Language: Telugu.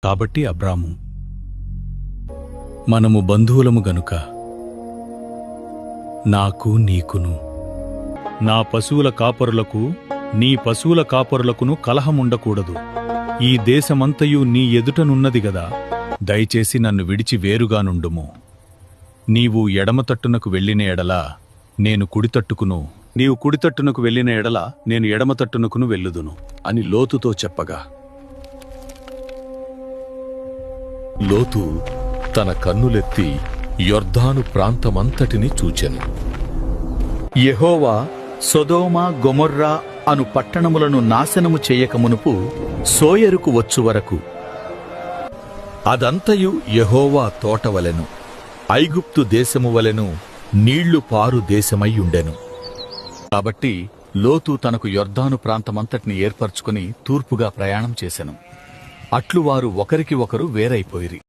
కాబట్టి అబ్రాము, మనము బంధువులము గనుక నాకు నీకును నా పశువుల కాపరులకు నీ పశువుల కాపరులకును కలహముండకూడదు. ఈ దేశమంతయు నీ ఎదుటనున్నది గదా, దయచేసి నన్ను విడిచి వేరుగా నుండుము. నీవు ఎడమతట్టునకు వెళ్ళిన ఎడల నేను కుడితట్టుకును, నీవు కుడితట్టునకు వెళ్ళిన ఎడల నేను ఎడమతట్టునకును వెళ్ళుదును అని లోతుతో చెప్పగా, లోతు తన కన్నులెత్తి యొర్దాను ప్రాంతమంతటిని చూచెను. యెహోవా సొదొమ గొమొర్రా అను పట్టణములను నాశనము చేయకమునుపు సోయరుకు వచ్చు వరకు అదంతయు యెహోవా తోటవలెను, ఐగుప్తు దేశము వలెను నీళ్లు పారు దేశమయ్యుండెను. కాబట్టి లోతు తనకు యొర్దాను ప్రాంతమంతటిని ఏర్పరచుకుని తూర్పుగా ప్రయాణం చేసెను. అట్లు వారు ఒకరికి ఒకరు వేరైపోయిరి.